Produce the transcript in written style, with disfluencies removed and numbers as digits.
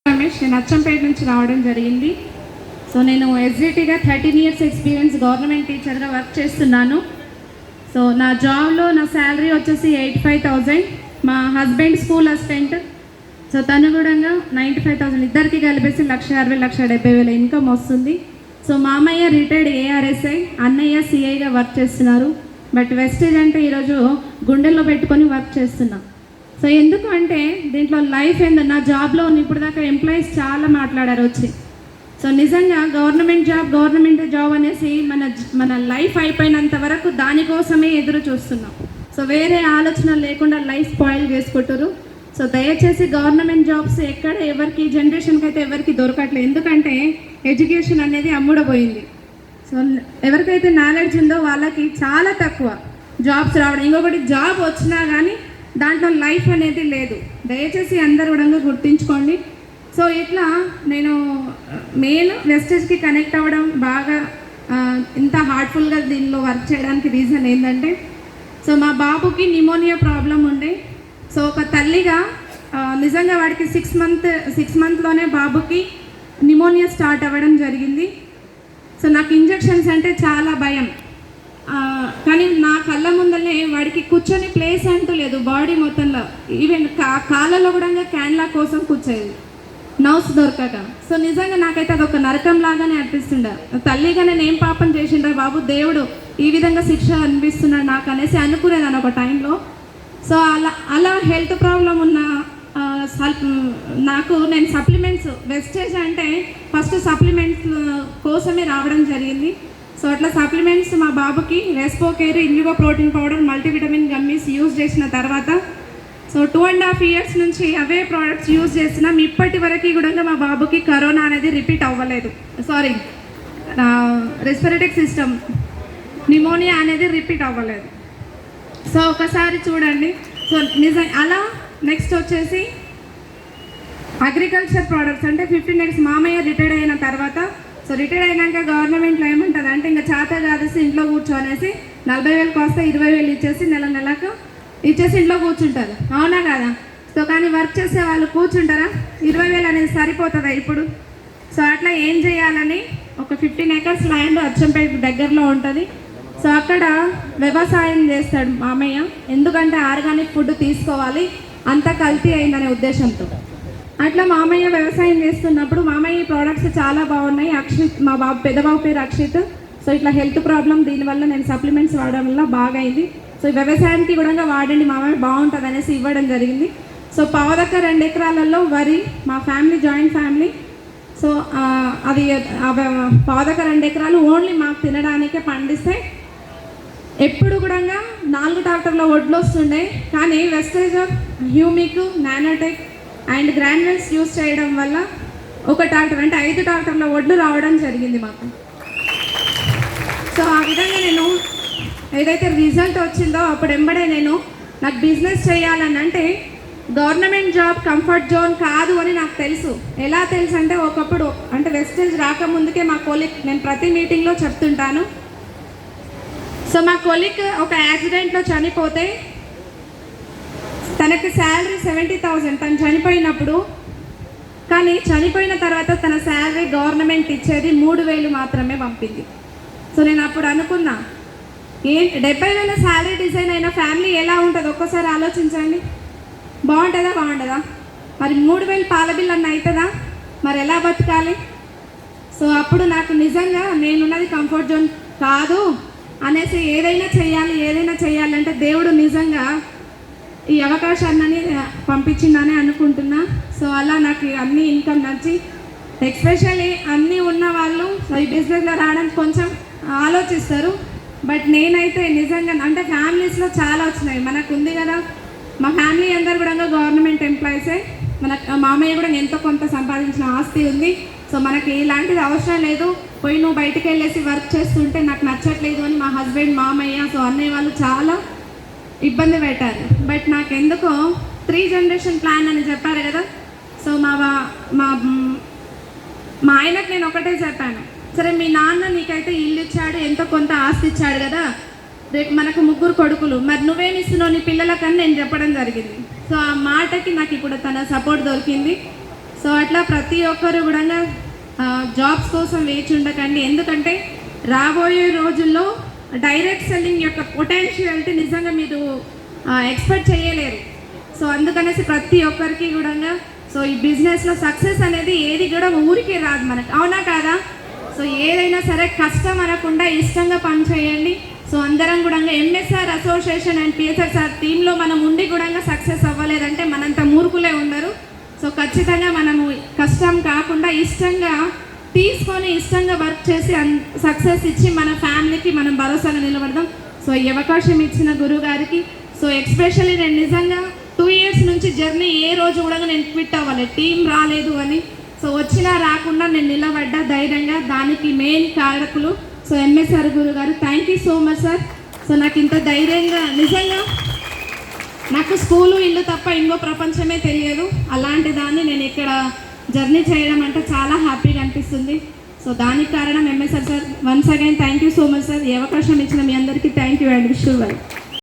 రమేష్, నేను అచ్చంపేట నుంచి రావడం జరిగింది. సో నేను ఎస్జిటిగా 13 years ఎక్స్పీరియన్స్ గవర్నమెంట్ టీచర్గా వర్క్ చేస్తున్నాను. సో నా జాబ్లో నా శాలరీ వచ్చేసి 85,000. మా హస్బెండ్ స్కూల్ అసిస్టెంట్, సో తను కూడా 95,000. ఇద్దరికి కలిపేసి 1,60,000 1,70,000 ఇన్కమ్ వస్తుంది. సో మామయ్య రిటైర్డ్ ఏఆర్ఎస్ఐ, అన్నయ్య సిఐగా వర్క్ చేస్తున్నారు. బట్ వెస్టేజ్ అంటే ఈరోజు గుండెల్లో పెట్టుకొని వర్క్ చేస్తున్నాం. సో ఎందుకు అంటే దీంట్లో లైఫ్ ఏందో, నా జాబ్లో ఇప్పుడు దాకా ఎంప్లాయీస్ చాలా మాట్లాడారు వచ్చి. సో నిజంగా గవర్నమెంట్ జాబ్ అనేసి మన లైఫ్ అయిపోయినంత వరకు దానికోసమే ఎదురు చూస్తున్నాం. సో వేరే ఆలోచన లేకుండా లైఫ్ స్పాయిల్ చేసుకుంటారు. సో దయచేసి గవర్నమెంట్ జాబ్స్ ఎక్కడ ఎవరికి జనరేషన్కి అయితే ఎవరికి దొరకట్లేదు. ఎందుకంటే ఎడ్యుకేషన్ అనేది అమ్ముడపోయింది. సో ఎవరికైతే నాలెడ్జ్ ఉందో వాళ్ళకి చాలా తక్కువ జాబ్స్ రావడం. ఇంకొకటి జాబ్ వచ్చినా కానీ దాంట్లో లైఫ్ అనేది లేదు. దయచేసి అందరు కూడా గుర్తుంచుకోండి. సో ఇట్లా నేను మెయిన్ వెస్టేజ్కి కనెక్ట్ అవ్వడం బాగా ఇంత హార్ట్ఫుల్గా దీనిలో వర్క్ చేయడానికి రీజన్ ఏంటంటే, సో మా బాబుకి నిమోనియా ప్రాబ్లం ఉండే. సో ఒక తల్లిగా నిజంగా వాడికి 6 monthsలోనే బాబుకి నిమోనియా స్టార్ట్ అవ్వడం జరిగింది. సో నాకు ఇంజెక్షన్స్ అంటే చాలా భయం. కానీ నా కళ్ళ ముందరనే వాడికి కూర్చొని ప్లేస్ అంటూ లేదు బాడీ మొత్తంలో. ఈవెన్ కాళ్ళలో కూడా క్యాన్లా కోసం కూర్చోయేది, నర్వ్స్ దొరకక. సో నిజంగా నాకైతే అదొక నరకం లాగానే అనిపిస్తుండే. తల్లిగా నేను ఏం పాపం చేసిండ్రా బాబు, దేవుడు ఈ విధంగా శిక్ష అనిపిస్తున్నాడు నాకు అనేసి అనుకునేదాన్ని ఒక టైంలో. సో అలా హెల్త్ ప్రాబ్లం ఉన్న నేను సప్లిమెంట్స్, వెస్టేజ్ అంటే ఫస్ట్ సప్లిమెంట్స్ కోసమే రావడం జరిగింది. సో అట్లా సప్లిమెంట్స్ మా బాబుకి Respocare, Indigo protein powder, multivitamin gummies use చేసిన తర్వాత సో 2.5 years నుంచి అవే ప్రోడక్ట్స్ యూజ్ చేసినాం. ఇప్పటి వరకు కూడా మా బాబుకి కరోనా అనేది రిపీట్ అవ్వలేదు. రెస్పిరేటరీ సిస్టమ్ నిమోనియా అనేది రిపీట్ అవ్వలేదు. సో ఒకసారి చూడండి. సో అలా నెక్స్ట్ వచ్చేసి అగ్రికల్చర్ ప్రోడక్ట్స్ అంటే 15 years మామయ్య రిటైర్డ్ అయిన తర్వాత, సో రిటైర్డ్ అయినాక గవర్నమెంట్లో ఏమంటుంది అంటే ఇంకా చేత కాదేసి ఇంట్లో కూర్చోనేసి 40,000 కాస్త 20,000 ఇచ్చేసి నెలకు ఇచ్చేసి ఇంట్లో కూర్చుంటారు. అవునా కదా? సో కానీ వర్క్ చేసే వాళ్ళు కూర్చుంటారా? 20,000 అనేది సరిపోతుందా ఇప్పుడు? సో అట్లా ఏం చేయాలని ఒక 15 acres ల్యాండ్ అచ్చంపేట దగ్గరలో ఉంటుంది. సో అక్కడ వ్యవసాయం చేస్తాడు మామయ్య. ఎందుకంటే ఆర్గానిక్ ఫుడ్ తీసుకోవాలి, అంత కల్తీ అయిందనే ఉద్దేశంతో. అట్లా మామయ్య వ్యవసాయం చేస్తున్నప్పుడు మామయ్య ప్రోడక్ట్స్ చాలా బాగున్నాయి. అక్షిత్, మా పెద్దబాబు పేరు అక్షిత్. సో ఇట్లా హెల్త్ ప్రాబ్లం దీనివల్ల నేను సప్లిమెంట్స్ వాడడం వల్ల బాగా అయింది. సో వ్యవసాయానికి కూడా వాడండి మామయ్య బాగుంటుంది అనేసి ఇవ్వడం జరిగింది. సో 2 ఎకరాలలో వరి, మా ఫ్యామిలీ జాయింట్ ఫ్యామిలీ. సో అది 2 ఎకరాలు ఓన్లీ మాకు తినడానికే పండిస్తే ఎప్పుడు కూడా 4 ట్రాక్టర్ల వడ్లు వస్తుండే. కానీ wastage of humic, nanotech and granules use చేయడం వల్ల ఒక ట్రాక్టర్ అంటే 5 ట్రాక్టర్ల వడ్లు రావడం జరిగింది మాకు. సో ఆ విధంగా నేను ఏదైతే రిజల్ట్ వచ్చిందో అప్పుడు ఎంబడే నాకు బిజినెస్ చేయాలని అంటే గవర్నమెంట్ జాబ్ కంఫర్ట్ జోన్ కాదు అని నాకు తెలుసు. ఎలా తెలుసు అంటే ఒకప్పుడు అంటే వెస్టేజ్ రాకముందుకే మా కొలీగ్, నేను ప్రతి మీటింగ్లో చెప్తుంటాను. సో మా కొలీగ్ ఒక యాక్సిడెంట్లో చనిపోతే తనకి శాలరీ 70,000 తను చనిపోయినప్పుడు. కానీ చనిపోయిన తర్వాత తన శాలరీ గవర్నమెంట్ ఇచ్చేది 3,000 మాత్రమే పంపింది. సో నేను అప్పుడు అనుకున్నా, 70,000 శాలరీ డిజైన్ అయిన ఫ్యామిలీ ఎలా ఉంటుంది ఒక్కసారి ఆలోచించండి. బాగుంటుందా? మరి 3,000 పాల బిల్ అన్న అవుతుందా? మరి ఎలా బతకాలి? సో అప్పుడు నాకు నిజంగా నేనున్నది కంఫర్ట్ జోన్ కాదు అనేసి ఏదైనా చేయాలంటే దేవుడు నిజంగా ఈ అవకాశాన్ని పంపించిందని అనుకుంటున్నా. సో అలా నాకు అన్ని ఇన్కమ్ నచ్చి, ఎస్పెషల్లీ అన్నీ ఉన్న వాళ్ళు ఈ బిజినెస్లో రావడానికి కొంచెం ఆలోచిస్తారు. బట్ నేనైతే నిజంగా అంటే ఫ్యామిలీస్లో చాలా వచ్చినాయి. మనకు ఉంది కదా, మా ఫ్యామిలీ అందరు కూడా గవర్నమెంట్ ఎంప్లాయీసే. మామయ్య కూడా ఎంతో కొంత సంపాదించిన ఆస్తి ఉంది. సో మనకి ఇలాంటిది అవసరం లేదు, పోయి నువ్వు బయటికి వెళ్ళేసి వర్క్ చేస్తుంటే నాకు నచ్చట్లేదు అని మా హస్బెండ్, మామయ్య, సో అన్నయ్య వాళ్ళు చాలా ఇబ్బంది పెట్టారు. బట్ నాకు ఎందుకో 3 generation ప్లాన్ అని చెప్పారు కదా. సో మా ఆయనకు నేను ఒకటే చెప్పాను, సరే మీ నాన్న నీకైతే ఇల్లు ఇచ్చాడు, ఎంతో కొంత ఆస్తి ఇచ్చాడు కదా, రేపు మనకు 3 కొడుకులు, మరి నువ్వేమి ఇస్తున్నావు నీ పిల్లలకని నేను చెప్పడం జరిగింది. సో ఆ మాటకి నాకు ఇప్పుడు తన సపోర్ట్ దొరికింది. సో అట్లా ప్రతి ఒక్కరు కూడా జాబ్స్ కోసం వేచి ఉండకండి. ఎందుకంటే రాబోయే రోజుల్లో డైరెక్ట్ సెల్లింగ్ యొక్క పొటెన్షియాలిటీ నిజంగా మీరు ఎక్స్పెక్ట్ చేయలేరు. సో అందుకనేసి ప్రతి ఒక్కరికి కూడా సో ఈ బిజినెస్లో సక్సెస్ అనేది ఏది కూడా ఊరికే రాదు మనకు, అవునా కాదా? సో ఏదైనా సరే కష్టం అనకుండా ఇష్టంగా పని చేయండి. సో అందరం కూడా MSR association and PSR sir టీంలో మనం ఉండి కూడా సక్సెస్ అవ్వలేదంటే మనంత మూర్ఖులే ఉండరు. సో ఖచ్చితంగా మనము కష్టం కాకుండా ఇష్టంగా తీసుకొని ఇష్టంగా వర్క్ చేసి సక్సెస్ ఇచ్చి మన ఫ్యామిలీకి మనం భరోసాగా నిలబడదాం. సో ఈ అవకాశం ఇచ్చిన గురువు గారికి సో ఎక్స్పెషల్లీ నేను నిజంగా 2 years నుంచి జర్నీ ఏ రోజు కూడా నేను క్విట్ అవ్వాలి, టీం రాలేదు అని. సో వచ్చినా రాకుండా నేను నిలబడ్డా ధైర్యంగా. దానికి మెయిన్ కారకులు సో ఎంఎస్ఆర్ గురువు గారు. Thank you so much sir. So నాకు ఇంత ధైర్యంగా నిజంగా నాకు స్కూలు ఇల్లు తప్ప ఇంకో ప్రపంచమే తెలియదు. అలాంటి దాన్ని నేను ఇక్కడ జర్నీ చేయడం అంటే చాలా హ్యాపీగా అనిపిస్తుంది. సో దానికి కారణం MSR sir. Once again thank you so much sir. ఈ అవకాశం ఇచ్చిన మీ అందరికీ thank you and wish you well.